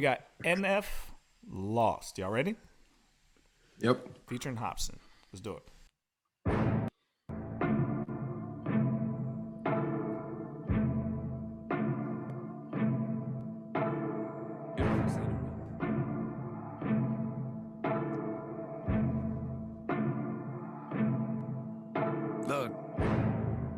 We got NF Lost. Y'all ready? Yep. Featuring Hopsin. Let's do it. Look,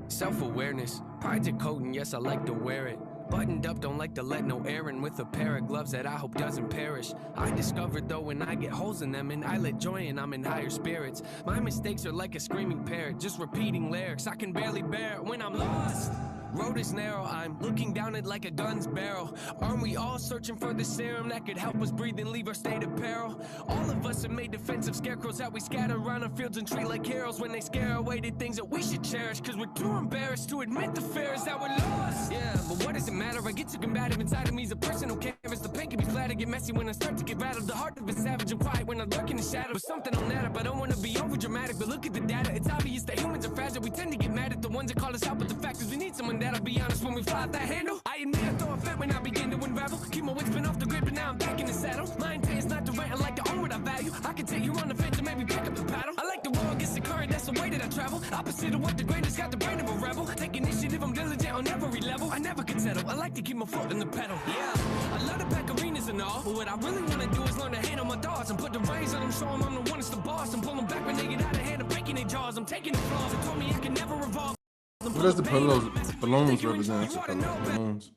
self-awareness, pride's a coat, and yes, I like to wear it. Buttoned up, don't like to let no air in, with a pair of gloves that I hope doesn't perish. I discovered though when I get holes in them, and I let joy in, I'm in higher spirits. My mistakes are like a screaming parrot, just repeating lyrics. I can barely bear it when I'm lost. Road is narrow, I'm looking down it like a gun's barrel. Aren't we all searching for the serum that could help us breathe and leave our state of peril? All of us have made defensive scarecrows that we scatter around our fields and treat like heroes when they scare away the things that we should cherish. Cause we're too embarrassed to admit the fear is that we're lost. Yeah, but what does it matter? I get too combative inside of me. He's a person who canvas. The pain can be flat, I get messy when I start to get rattled. The heart of a savage and quiet when I lurk in the shadow. But something on that up, I don't wanna be over dramatic, but look at the data. It's obvious that humans are fragile. We tend to get mad at the ones that call us out, but the fact is we need someone that'll be honest when we fly out that handle. I admit I throw a fit when I begin to unravel. Keep my wits been off the grid, but now I'm back in the saddle. My intent is not to rant, I like to own what I value. I can take you on the fence and maybe pick up the paddle. I like the world gets the current, that's the way that I travel. Opposite of what the greatest, got the brain of a rebel. Take initiative, I'm diligent on every level. I never can settle, I like to keep my foot in the pedal. Yeah, I love to pack arenas and all, but what I really wanna do is learn to handle my thoughts and put the reins on them, show them I'm the one that's the boss. I'm pulling back when they get out of hand and breaking their jaws. I'm taking the flaws, they told me I can never revolve. What does the balloons represent? Balloons.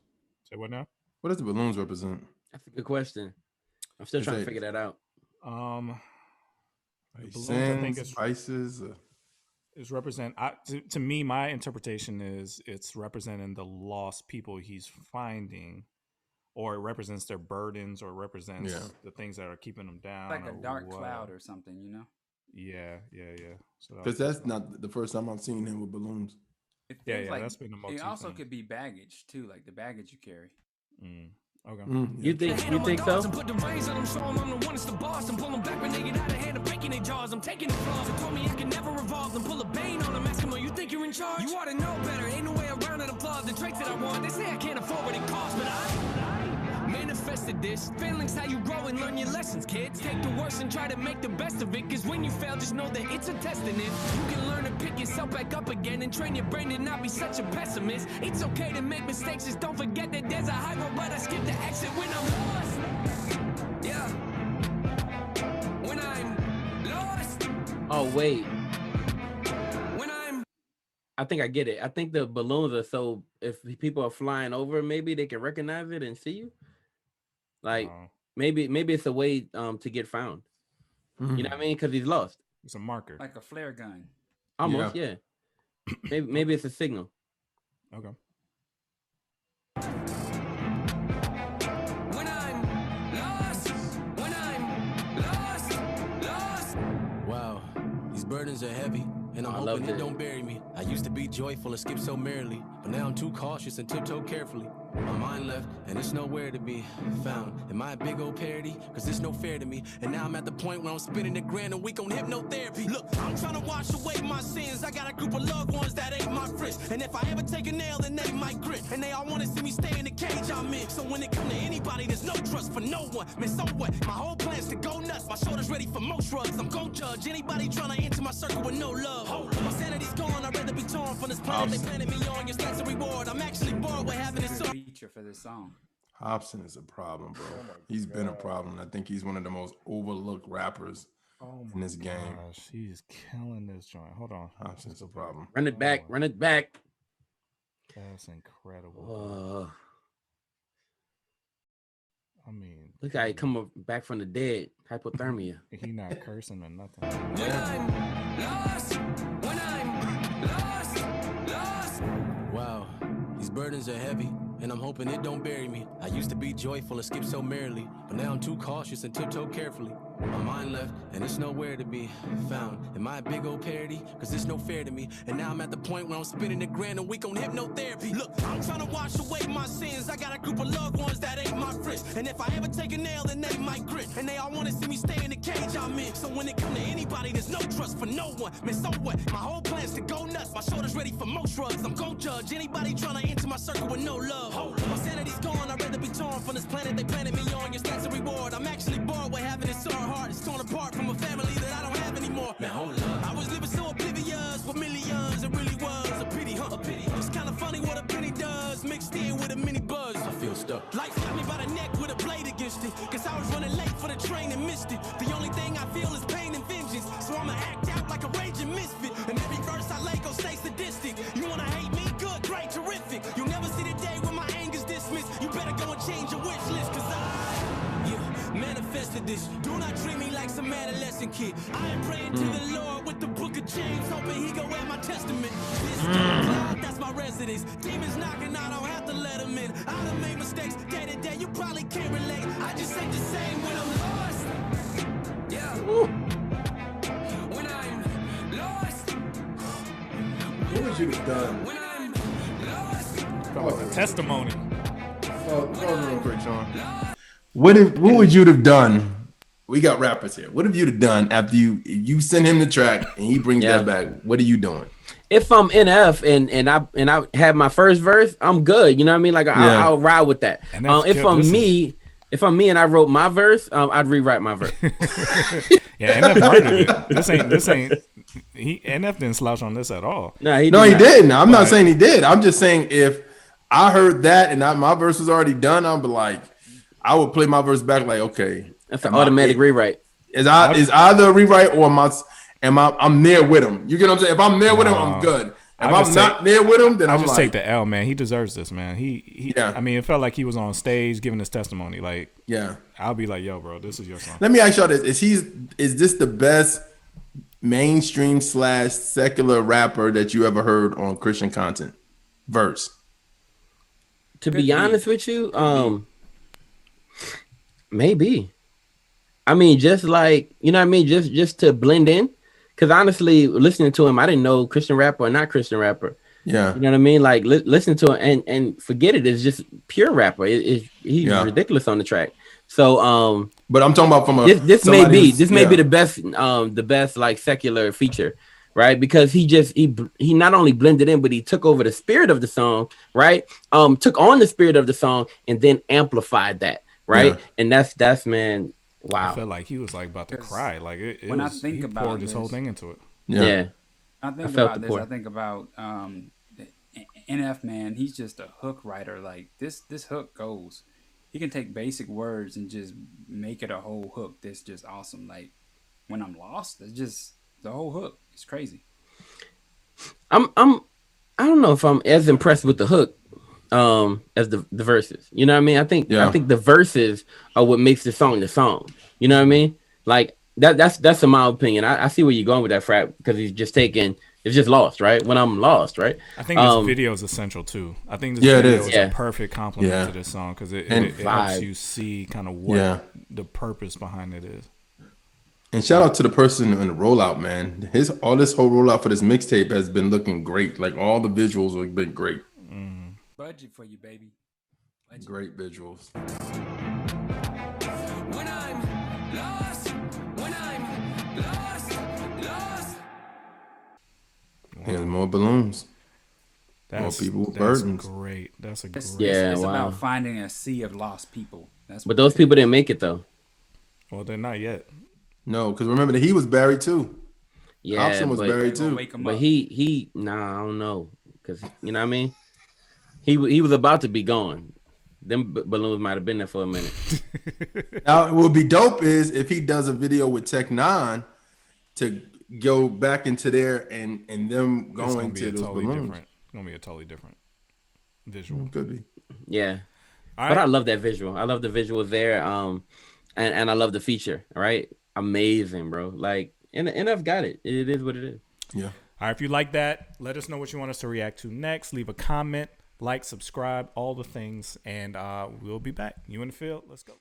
Say what now? What does the balloons represent? That's a good question. I'm still trying to figure that out. Balloons, I think it's spices. Is represent to me. My interpretation is it's representing the lost people he's finding, or it represents their burdens, or represents the things that are keeping them down. Like a dark cloud or something, you know? Yeah. So because that's not the first time I've seen him with balloons. Yeah, like, that's been the motif. It also could be baggage too, like the baggage you carry. Okay. You think so? Put the reins on them, show them I'm the one that's the boss. I'm pulling back when they get out of hand and breaking their jaws. I'm taking the flaws. They told me I can never revolve. Then pull a bane on them, ask them, you think you're in charge? You ought to know better. Ain't no way around it. Applaud the traits that I want. They say I can't afford what it costs, but I manifested this. Failing's how you grow and learn your lessons, kids. Take the worst and try to make the best of it. Cause when you fail, just know that it's a test in it. You can learn to pick yourself back up again and train your brain to not be such a pessimist. It's okay to make mistakes, just don't forget that there's a high road, but I skip the exit when I'm lost. Yeah. When I'm lost. Oh, wait. When I'm... I think I get it. I think the balloons are so if people are flying over, maybe they can recognize it and see you. Like maybe it's a way to get found. You know what I mean? Because he's lost. It's a marker, like a flare gun. Almost, yeah. Maybe it's a signal. Okay. When I'm lost. Wow, these burdens are heavy. And I'm hoping it don't bury me. I used to be joyful and skip so merrily, but now I'm too cautious and tiptoe carefully. My mind left, and it's nowhere to be found. Am I a big old parody? Cause it's no fair to me. And now I'm at the point where I'm spending $1,000 a week on hypnotherapy. Look, I'm trying to wash away my sins. I got a group of loved ones that ain't my friends. And if I ever take a nail, then they might grit. And they all wanna see me stay in the cage I'm in. So when it come to anybody, there's no trust for no one. Man, so what? My whole plan's to go nuts. My shoulder's ready for most drugs. I'm gon' judge anybody trying to enter my circle with no love. My sanity's gone, I'd rather be torn from this planet they planted me on. Your stats a reward. I'm actually bored with having this song. Feature for this song. Hopsin is a problem, bro. He's been a problem. I think he's one of the most overlooked rappers in this game. Gosh, he's killing this joint. Hold on. Hopsin's a problem. Run it back. That's incredible. I mean, look how he come back from the dead. Hypothermia. He not cursing or nothing. When I'm lost. Wow, these burdens are heavy. And I'm hoping it don't bury me. I used to be joyful and skip so merrily, but now I'm too cautious and tiptoe carefully. My mind left, and it's nowhere to be found. Am I a big old parody? Cause it's no fair to me. And now I'm at the point where I'm spending $1,000 a week on hypnotherapy. Look, I'm trying to wash away my sins. I got a group of loved ones that ain't my friends. And if I ever take a nail, then they might grit. And they all wanna see me stay in the cage I'm in. So when it come to anybody, there's no trust for no one. Man, so what? My whole plan's to go nuts. My shoulder's ready for most drugs. I'm gon' judge anybody trying to enter my circle with no love. love. My sanity's gone, I'd rather be torn from this planet they planted me on. Your stats a reward. I'm actually bored with having it so hard. It's torn apart from a family that I don't have anymore. Now hold up. I was living so oblivious with millions. It really was a pity, huh? A pity. It's kind of funny what a penny does, mixed in with a mini buzz. I feel stuck. Life got me by the neck with a blade against it. Cause I was running late for the train and missed it. The only thing I feel is pain and vengeance. So I'ma act out like a raging misfit. And every verse I lay gon' stay sadistic. You wanna hate me? Good, great, terrific. You'll never see the day when my anger's dismissed. You better go and change your wish list. Cause manifested this. Do not treat me like some adolescent kid. I am praying to the Lord with the book of James, hoping he go at my testament. This cloud, that's my residence. Demons knocking, I don't have to let them in. I done made mistakes day to day, you probably can't relate. I just ain't the same when I'm lost. Yeah. When I'm lost. What would you have done? When I'm lost. Oh, testimony. Oh, real quick, Sean. What would you have done? We got rappers here. What have you have done after you send him the track and he brings that back? What are you doing? If I'm NF and I have my first verse, I'm good. You know what I mean? Like I'll ride with that. If I'm me and I wrote my verse, I'd rewrite my verse. Yeah, NF murdered it. This ain't. NF didn't slouch on this at all. No, he didn't. I'm not saying he did. I'm just saying if I heard that and my verse was already done, I'd be like, I would play my verse back like, okay, that's an automatic rewrite. Is either a rewrite or I'm there with him. You get what I'm saying? If I'm there with him, I'm good. If I'm not there with him, then I'm just like, take the L, man. He deserves this, man. I mean, it felt like he was on stage giving his testimony. Like, I'll be like, yo, bro, this is your song. Let me ask y'all this: Is this the best mainstream / secular rapper that you ever heard on Christian content verse? To be honest with you, maybe. I mean, just like, you know what I mean? Just to blend in. Because honestly, listening to him, I didn't know Christian rapper or not Christian rapper. Yeah. You know what I mean? Like, listen to him and forget it. It's just pure rapper. He's ridiculous on the track. So, but I'm talking about from a... This may be the best like secular feature, right? Because he not only blended in, but he took over the spirit of the song, right? Took on the spirit of the song and then amplified that. Right. Yeah. And that's man. Wow. I felt like he was like about to cry. Like when I think about poured this whole thing into it. Yeah. I think about this. I think about NF, man. He's just a hook writer. Like this hook goes. He can take basic words and just make it a whole hook. That's just awesome. Like when I'm lost, it's just the whole hook. It's crazy. I don't know if I'm as impressed with the hook as the verses. You know what I mean? I think the verses are what makes the song. You know what I mean? Like that's in my opinion. I see where you're going with that, Frat, because he's just it's just lost, right? When I'm lost, right? I think this video is essential too. I think this video is a perfect complement to this song because it helps you see kind of what the purpose behind it is. And shout out to the person in the rollout, man. This whole rollout for this mixtape has been looking great. Like all the visuals have been great. Budget for you, baby. Budget. Great visuals. When I'm lost. There's more balloons. More people with burdens. Great. That's a great. It's about finding a sea of lost people. But those people didn't make it though. Well, they're not yet. No, because remember that he was buried too. Yeah, Hopsin was buried too. But I don't know, because you know what I mean. He was about to be gone. Them balloons might have been there for a minute. Now, what would be dope is if he does a video with Tech Nine to go back into there and them going to those balloons. It's gonna be a totally different visual. Could be. Yeah. But I love that visual. I love the visual there. And I love the feature. All right. Amazing, bro. Like, and I've got it. It is what it is. Yeah. All right. If you like that, let us know what you want us to react to next. Leave a comment, like, subscribe, all the things, and we'll be back. You in the field? Let's go.